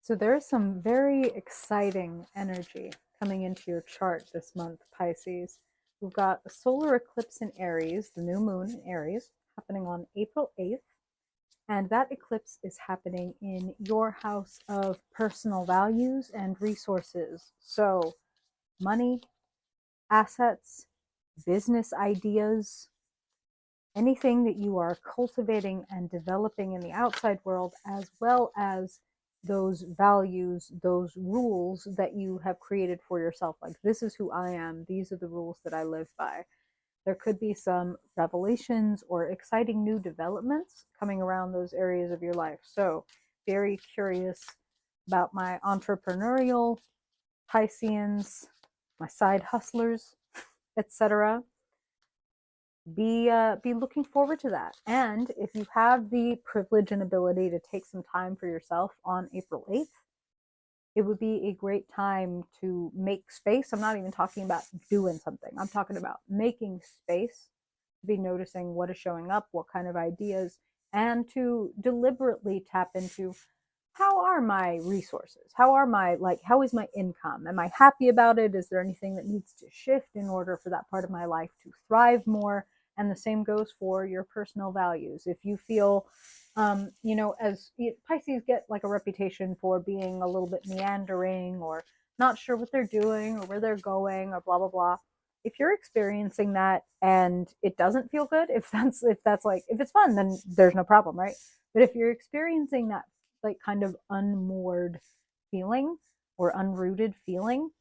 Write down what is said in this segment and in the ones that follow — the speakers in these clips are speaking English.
So there's some very exciting energy coming into your chart this month, Pisces. We've got a solar eclipse in Aries, the new moon in Aries, happening on April 8th. And that eclipse is happening in your house of personal values and resources. So, money, assets, business ideas, anything that you are cultivating and developing in the outside world, as well as those values, those rules that you have created for yourself. Like, this is who I am, these are the rules that I live by. There could be some revelations or exciting new developments coming around those areas of your life. So, very curious about my entrepreneurial Pisceans, my side hustlers, etc. Be looking forward to that. And if you have the privilege and ability to take some time for yourself on April 8th, it would be a great time to make space. I'm not even talking about doing something. I'm talking about making space, to be noticing what is showing up, what kind of ideas, and to deliberately tap into, how are my resources? How is my income? Am I happy about it? Is there anything that needs to shift in order for that part of my life to thrive more? And the same goes for your personal values. If you feel, as Pisces get like a reputation for being a little bit meandering or not sure what they're doing or where they're going or blah, blah, blah. If you're experiencing that and it doesn't feel good, if it's fun, then there's no problem, right? But if you're experiencing that like kind of unmoored feeling or unrooted feeling,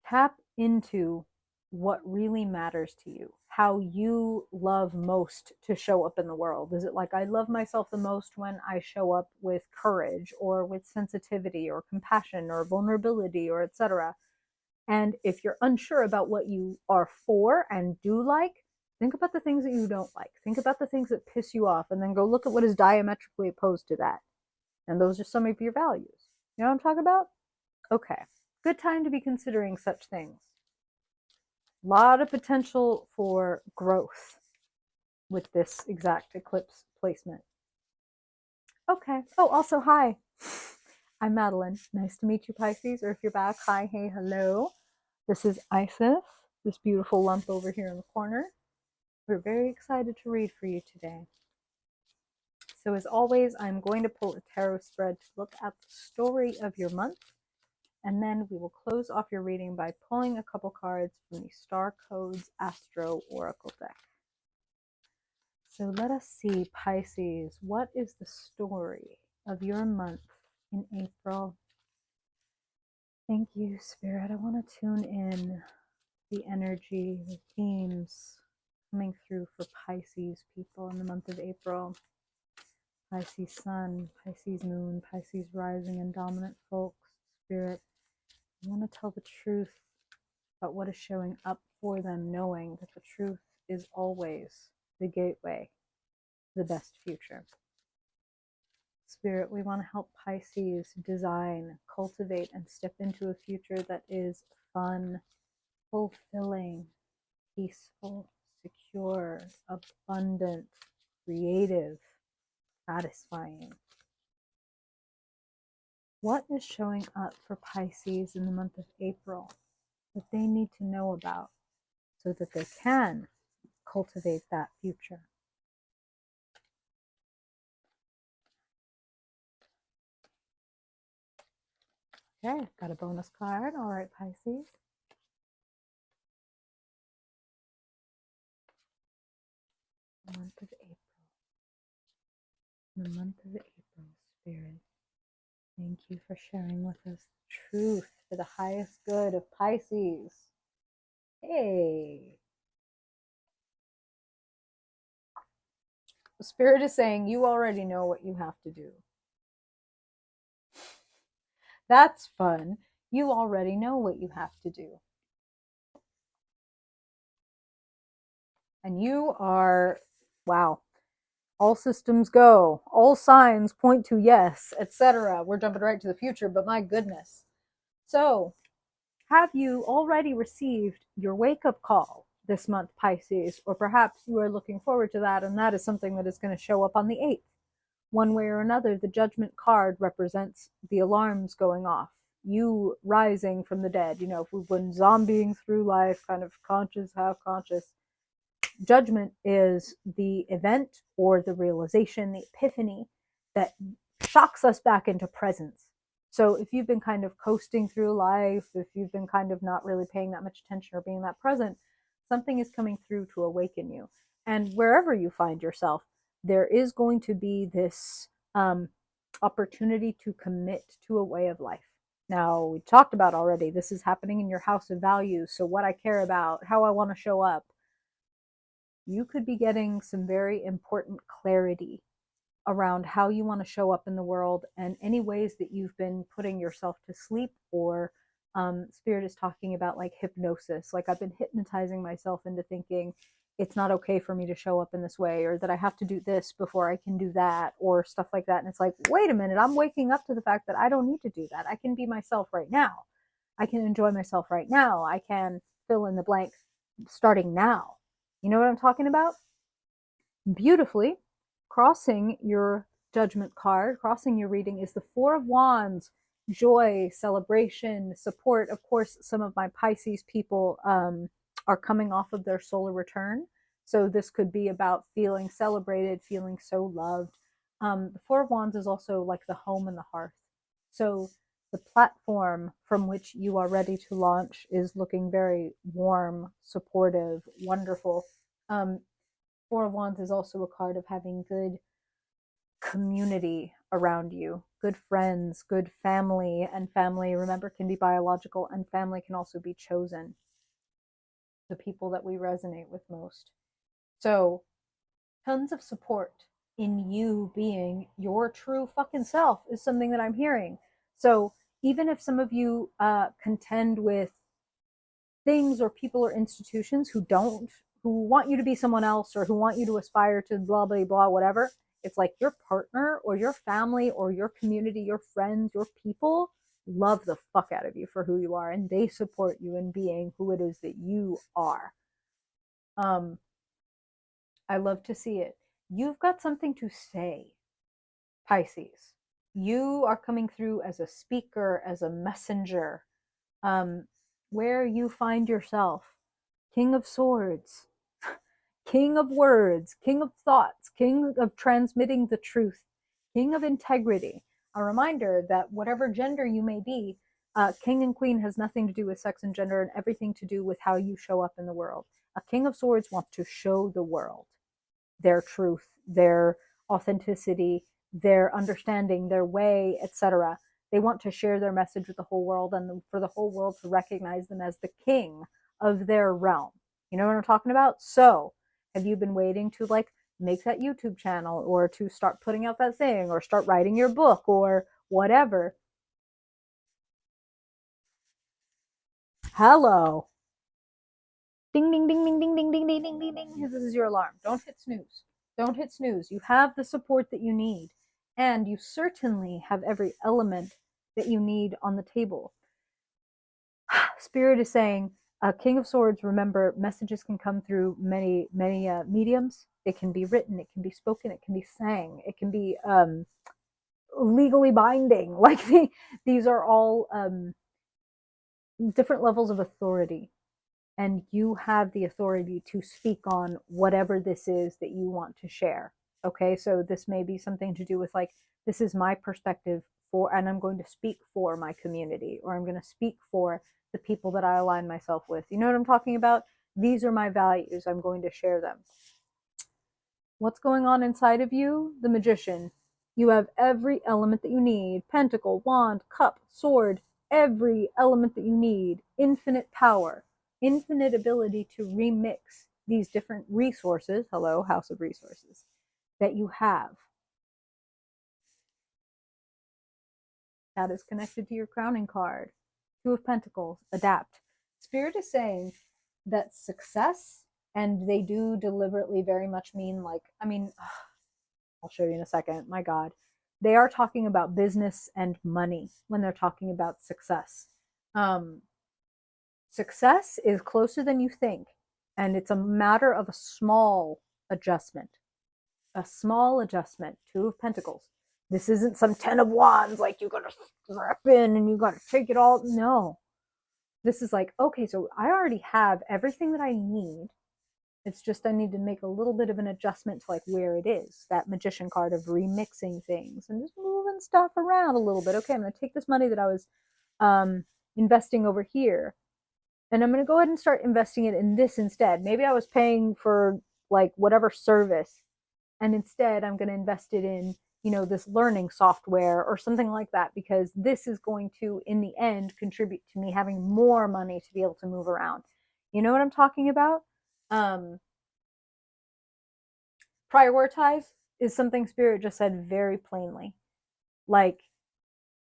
tap into what really matters to you, how you love most to show up in the world. Is it like, I love myself the most when I show up with courage or with sensitivity or compassion or vulnerability or etc. And if you're unsure about what you are for and do like, think about the things that you don't like. Think about the things that piss you off, and then go look at what is diametrically opposed to that. And those are some of your values. You know what I'm talking about? Okay. Good time to be considering such things. A lot of potential for growth with this exact eclipse placement. Okay. Oh, also, hi. I'm Madeline. Nice to meet you, Pisces. Or if you're back, hi, hey, hello. This is Isis, this beautiful lump over here in the corner. We're very excited to read for you today. So as always, I'm going to pull a tarot spread to look at the story of your month. And then we will close off your reading by pulling a couple cards from the Star Codes Astro Oracle deck. So let us see, Pisces, what is the story of your month in April? Thank you, Spirit. I want to tune in the energy, the themes coming through for Pisces people in the month of April. Pisces Sun, Pisces Moon, Pisces Rising, and Dominant Folks. Spirit, I want to tell the truth about what is showing up for them, knowing that the truth is always the gateway to the best future. Spirit, we want to help Pisces design, cultivate, and step into a future that is fun, fulfilling, peaceful, secure, abundant, creative, satisfying. What is showing up for Pisces in the month of April that they need to know about so that they can cultivate that future? Okay, got a bonus card. All right, Pisces. The month of April. The month of April, Spirit. Thank you for sharing with us the truth for the highest good of Pisces. Hey. The Spirit is saying you already know what you have to do. That's fun. You already know what you have to do. And you are, wow, all systems go, all signs point to yes, etc. We're jumping right to the future, but my goodness. So, have you already received your wake-up call this month, Pisces? Or perhaps you are looking forward to that, and that is something that is going to show up on the 8th, one way or another, the Judgment card represents the alarms going off, you rising from the dead. You know, if we've been zombieing through life, kind of conscious, half conscious, Judgment is the event or the realization, the epiphany that shocks us back into presence. So if you've been kind of coasting through life, if you've been kind of not really paying that much attention or being that present, something is coming through to awaken you. And wherever you find yourself, there is going to be this opportunity to commit to a way of life. Now, we talked about already, this is happening in your house of values. So, what I care about, how I want to show up, you could be getting some very important clarity around how you want to show up in the world and any ways that you've been putting yourself to sleep, or Spirit is talking about like hypnosis. Like, I've been hypnotizing myself into thinking it's not okay for me to show up in this way, or that I have to do this before I can do that, or stuff like that. And it's like, wait a minute, I'm waking up to the fact that I don't need to do that. I can be myself right now. I can enjoy myself right now. I can fill in the blank starting now. You know what I'm talking about? Beautifully, crossing your Judgment card, crossing your reading, is the Four of Wands. Joy, celebration, support. Of course, some of my Pisces people are coming off of their solar return. So this could be about feeling celebrated, feeling so loved. The Four of Wands is also like the home and the hearth. So the platform from which you are ready to launch is looking very warm, supportive, wonderful. Four of Wands is also a card of having good community around you, good friends, good family. And family, remember, can be biological, and family can also be chosen, the people that we resonate with most. So, tons of support in you being your true fucking self is something that I'm hearing. So, even if some of you contend with things or people or institutions who want you to be someone else, or who want you to aspire to blah blah blah whatever, it's like your partner or your family or your community, your friends, your people love the fuck out of you for who you are, and they support you in being who it is that you are. um I love to see it. You've got something to say, Pisces. You are coming through as a speaker, as a messenger. Where you find yourself, King of Swords, King of words, King of thoughts, King of transmitting the truth, King of integrity. A reminder that whatever gender you may be, King and Queen has nothing to do with sex and gender, and everything to do with how you show up in the world. A King of Swords wants to show the world their truth, their authenticity, their understanding, their way, etc. They want to share their message with the whole world, and for the whole world to recognize them as the king of their realm. You know what I'm talking about? So, have you been waiting to like make that YouTube channel, or to start putting out that thing, or start writing your book, or whatever? Hello. Ding, ding, ding, ding, ding, ding, ding, ding, ding, ding, ding. This is your alarm. Don't hit snooze. Don't hit snooze. You have the support that you need, and you certainly have every element that you need on the table. Spirit is saying, King of Swords, remember, messages can come through many, many mediums. It can be written, it can be spoken, it can be sang, it can be legally binding. Like, these are all different levels of authority, and you have the authority to speak on whatever this is that you want to share. Okay, so this may be something to do with like, this is my perspective for, and I'm going to speak for my community, or I'm going to speak for the people that I align myself with. You know what I'm talking about? These are my values. I'm going to share them. What's going on inside of you? The Magician. You have every element that you need: pentacle, wand, cup, sword, every element that you need. Infinite power, infinite ability to remix these different resources. Hello, House of Resources, that you have. That is connected to your crowning card. Two of Pentacles, adapt. Spirit is saying that success, and they do deliberately very much mean like, I mean, I'll show you in a second. My God. They are talking about business and money when they're talking about success. Success is closer than you think, and it's a matter of a small adjustment. A small adjustment. Two of Pentacles. This isn't some 10 of Wands, like you gotta strap in and you gotta take it all. No. This is like, okay, so I already have everything that I need. It's just I need to make a little bit of an adjustment to like where it is. That Magician card of remixing things and just moving stuff around a little bit. Okay, I'm going to take this money that I was investing over here, and I'm going to go ahead and start investing it in this instead. Maybe I was paying for like whatever service, and instead I'm going to invest it in, you know, this learning software or something like that, because this is going to, in the end, contribute to me having more money to be able to move around. You know what I'm talking about? Um, Prioritize is something Spirit just said very plainly. Like,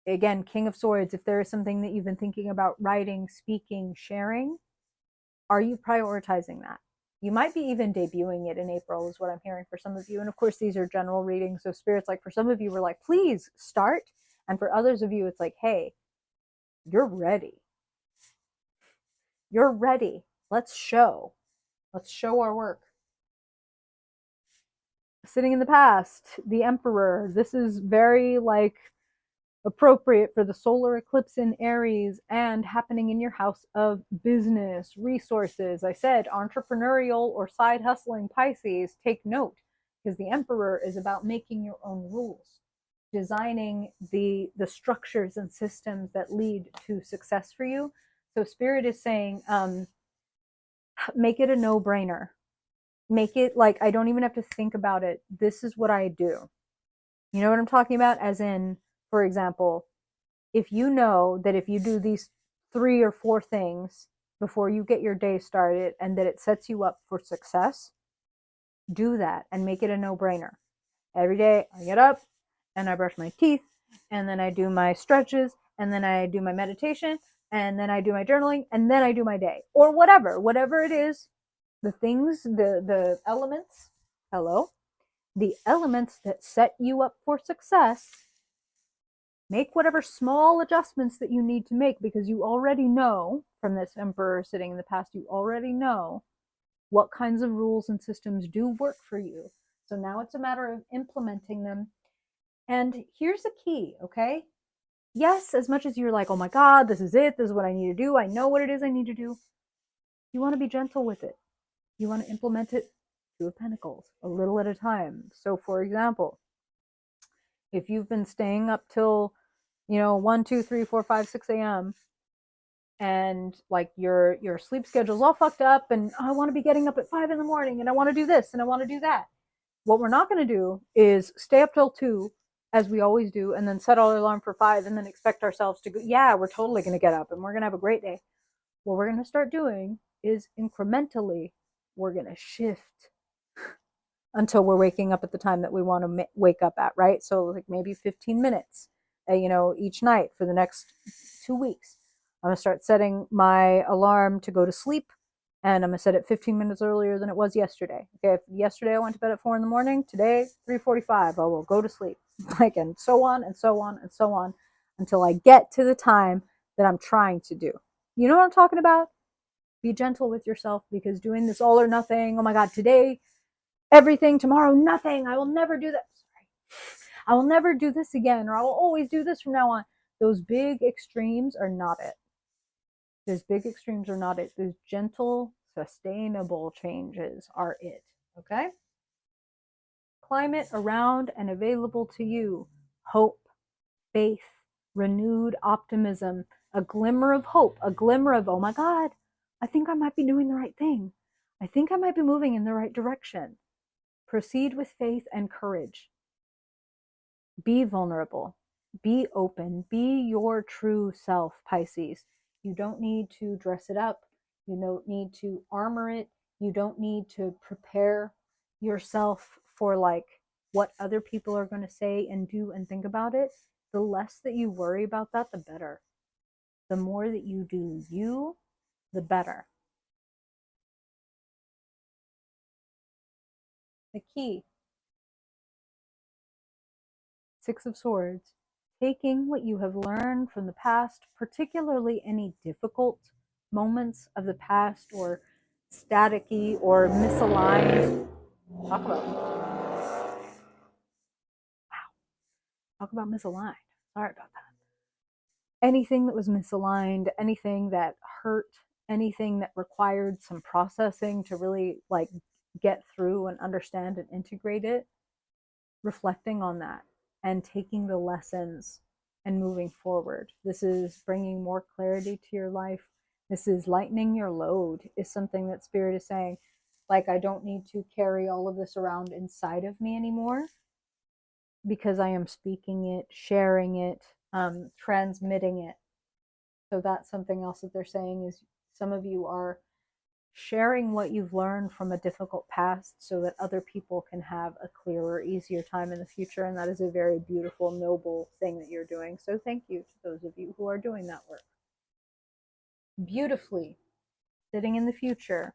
again, King of Swords, if there is something that you've been thinking about writing, speaking, sharing, are you prioritizing that? You might be even debuting it in April, is what I'm hearing for some of you. And of course, these are general readings. So Spirit's like, for some of you, we're like, please start. And for others of you, it's like, hey, you're ready. You're ready. Let's show. Let's show our work. Sitting in the past, the Emperor. This is very like appropriate for the solar eclipse in Aries and happening in your house of business, resources. I said entrepreneurial or side hustling Pisces, take note, because the Emperor is about making your own rules, designing the structures and systems that lead to success for you. So Spirit is saying, make it a no-brainer. Make it like I don't even have to think about it. This is what I do. You know what I'm talking about? As in, for example, if you know that if you do these 3 or 4 things before you get your day started and that it sets you up for success, do that and make it a no-brainer. Every day I get up and I brush my teeth and then I do my stretches and then I do my meditation and then I do my journaling and then I do my day or whatever it is, the things, the elements, the elements that set you up for success. Make whatever small adjustments that you need to make, because you already know from this Emperor sitting in the past, you already know what kinds of rules and systems do work for you. So now it's a matter of implementing them. And here's the key, okay? Yes, as much as you're like, oh my God, this is it. This is what I need to do. I know what it is I need to do. You want to be gentle with it. You want to implement it, Two of Pentacles, a little at a time. So for example, if you've been staying up till 1, 2, 3, 4, 5, 6 a.m. and like your sleep schedule's all fucked up and I want to be getting up at 5 in the morning and I want to do this and I want to do that. What we're not going to do is stay up till 2 as we always do and then set our alarm for 5 and then expect ourselves to go, yeah, we're totally going to get up and we're going to have a great day. What we're going to start doing is incrementally, we're going to shift until we're waking up at the time that we want to wake up at, right? So like maybe 15 minutes, each night for the next 2 weeks. I'm going to start setting my alarm to go to sleep, and I'm going to set it 15 minutes earlier than it was yesterday. Okay, if yesterday I went to bed at 4 in the morning, today 3:45, I will go to sleep. Like, and so on and so on and so on until I get to the time that I'm trying to do. You know what I'm talking about? Be gentle with yourself, because doing this all or nothing, oh my God, today everything, tomorrow nothing, I will never do that. I will never do this again, or I will always do this from now on. Those big extremes are not it. Those big extremes are not it. Those gentle, sustainable changes are it. Okay? Climate around and available to you. Hope, faith, renewed optimism, a glimmer of hope, a glimmer of, oh my God, I think I might be doing the right thing. I think I might be moving in the right direction. Proceed with faith and courage. Be vulnerable. Be open. Be your true self, Pisces. You don't need to dress it up. You don't need to armor it. You don't need to prepare yourself for like what other people are going to say and do and think about it. The less that you worry about that, the better. The more that you do you, the better. The key, Six of Swords, taking what you have learned from the past, particularly any difficult moments of the past or staticky or misaligned. Talk about Talk about misaligned. Sorry about that. Anything that was misaligned, anything that hurt, anything that required some processing to really like get through and understand and integrate it, reflecting on that and taking the lessons and moving forward. This is bringing more clarity to your life. This is lightening your load, is something that Spirit is saying. Like, I don't need to carry all of this around inside of me anymore because I am speaking it, sharing it, transmitting it. So that's something else that they're saying is some of you are sharing what you've learned from a difficult past so that other people can have a clearer, easier time in the future. And that is a very beautiful, noble thing that you're doing. So thank you to those of you who are doing that work beautifully, sitting in the future.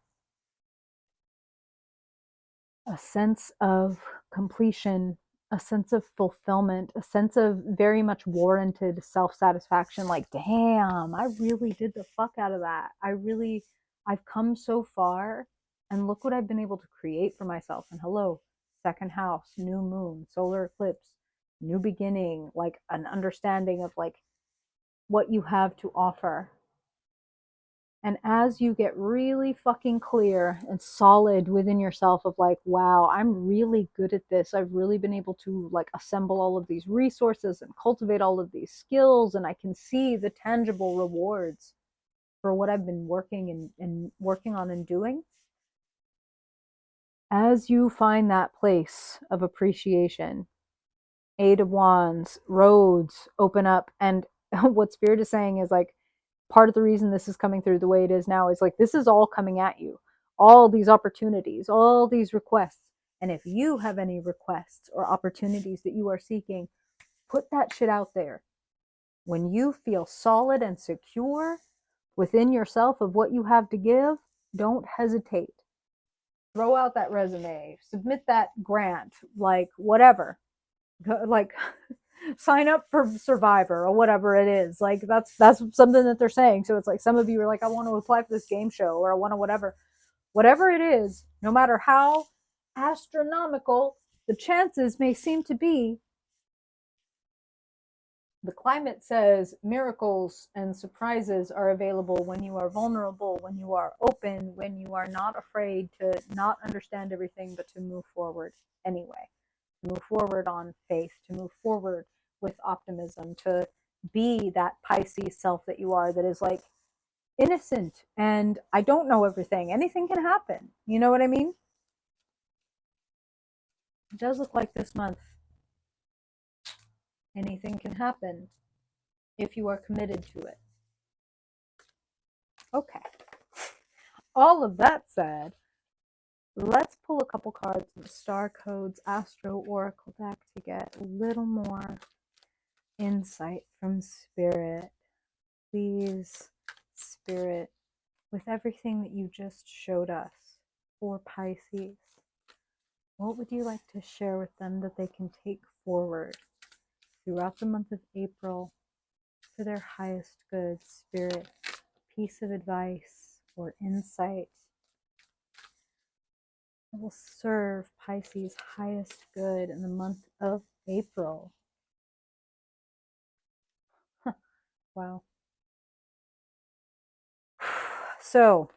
A sense of completion, a sense of fulfillment, a sense of very much warranted self-satisfaction. Like, damn, I really did the fuck out of that. I've come so far and look what I've been able to create for myself. And hello, second house, new moon, solar eclipse, new beginning, like an understanding of like what you have to offer. And as you get really fucking clear and solid within yourself of like, wow, I'm really good at this. I've really been able to like assemble all of these resources and cultivate all of these skills. And I can see the tangible rewards for what I've been working and working on and doing. As you find that place of appreciation, Eight of Wands, roads open up. And what Spirit is saying is like, part of the reason this is coming through the way it is now is like this is all coming at you, all these opportunities, all these requests. And if you have any requests or opportunities that you are seeking, put that shit out there. When you feel solid and secure within yourself of what you have to give, don't hesitate. Throw out that resume, submit that grant, like whatever. Like sign up for Survivor or whatever it is. Like that's something that they're saying. So it's like some of you are like, I want to apply for this game show or I want to whatever it is, no matter how astronomical the chances may seem to be. The climate says miracles and surprises are available when you are vulnerable, when you are open, when you are not afraid to not understand everything, but to move forward anyway. To move forward on faith, to move forward with optimism, to be that Pisces self that you are that is like innocent and I don't know everything. Anything can happen. You know what I mean? It does look like this month anything can happen if you are committed to it. Okay. All of that said, let's pull a couple cards from the Star Codes Astro Oracle deck to get a little more insight from Spirit. Please, Spirit, with everything that you just showed us for Pisces, what would you like to share with them that they can take forward throughout the month of April for their highest good? Spirit, piece of advice or insight that will serve Pisces' highest good in the month of April. Wow. So,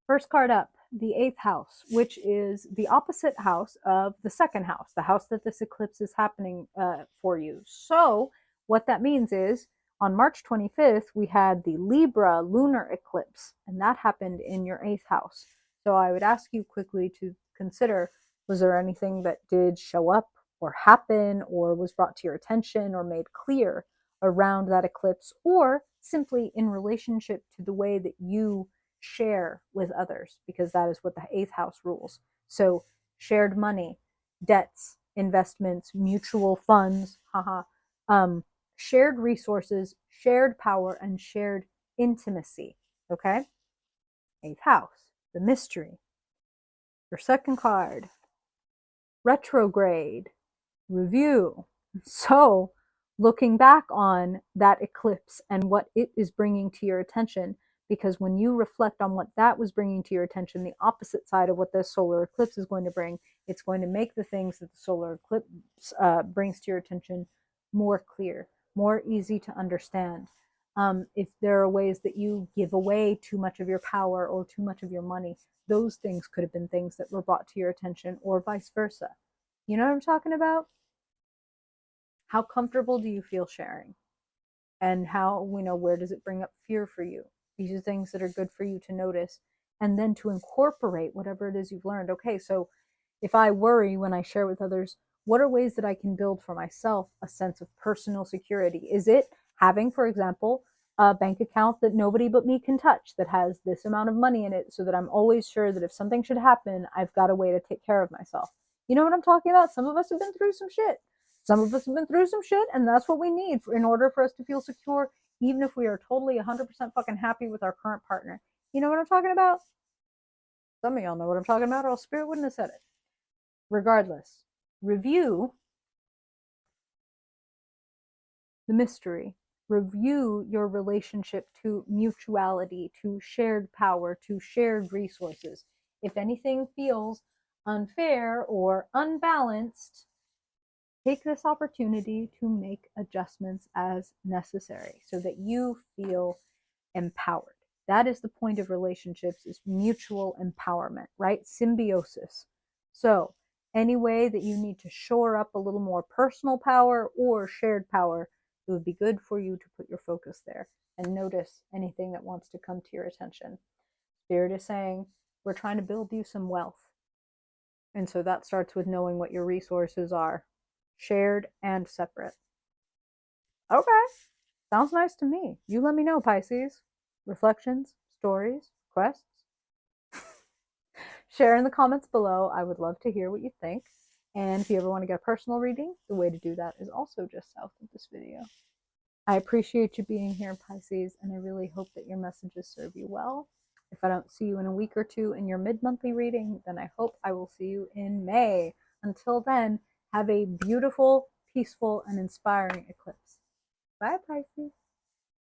first card up, the 8th house, which is the opposite house of the 2nd house, the house that this eclipse is happening for you. So, what that means is on March 25th, we had the Libra lunar eclipse, and that happened in your 8th house. So, I would ask you quickly to consider, was there anything that did show up or happen or was brought to your attention or made clear around that eclipse, or simply in relationship to the way that you share with others, because that is what the 8th house rules. So shared money, debts, investments, mutual funds, shared resources, shared power, and shared intimacy. Okay? 8th house, the mystery. Your second card, retrograde, review. So looking back on that eclipse and what it is bringing to your attention, because when you reflect on what that was bringing to your attention, the opposite side of what this solar eclipse is going to bring, it's going to make the things that the solar eclipse brings to your attention more clear, more easy to understand. If there are ways that you give away too much of your power or too much of your money, those things could have been things that were brought to your attention, or vice versa. You know what I'm talking about? How comfortable do you feel sharing? And how, where does it bring up fear for you? These are things that are good for you to notice, and then to incorporate whatever it is you've learned. Okay, so if I worry when I share with others, what are ways that I can build for myself a sense of personal security? Is it having, for example, a bank account that nobody but me can touch, that has this amount of money in it, so that I'm always sure that if something should happen, I've got a way to take care of myself? You know what I'm talking about? Some of us have been through some shit. Some of us have been through some shit, and that's what we need in order for us to feel secure, even if we are totally 100% fucking happy with our current partner. You know what I'm talking about? Some of y'all know what I'm talking about, or else Spirit wouldn't have said it. Regardless, review the mystery. Review your relationship to mutuality, to shared power, to shared resources. If anything feels unfair or unbalanced, take this opportunity to make adjustments as necessary so that you feel empowered. That is the point of relationships, is mutual empowerment, right? Symbiosis. So any way that you need to shore up a little more personal power or shared power, it would be good for you to put your focus there and notice anything that wants to come to your attention. Spirit is saying, we're trying to build you some wealth. And so that starts with knowing what your resources are, shared and separate. Okay, sounds nice to me. You let me know, Pisces. Reflections, stories, quests. Share in the comments below. I would love to hear what you think. And if you ever want to get a personal reading, the way to do that is also just south of this video. I appreciate you being here, Pisces, and I really hope that your messages serve you well. If I don't see you in a week or two in your mid-monthly reading, then I hope I will see you in May. Until then, have a beautiful, peaceful, and inspiring eclipse. Bye, Pisces.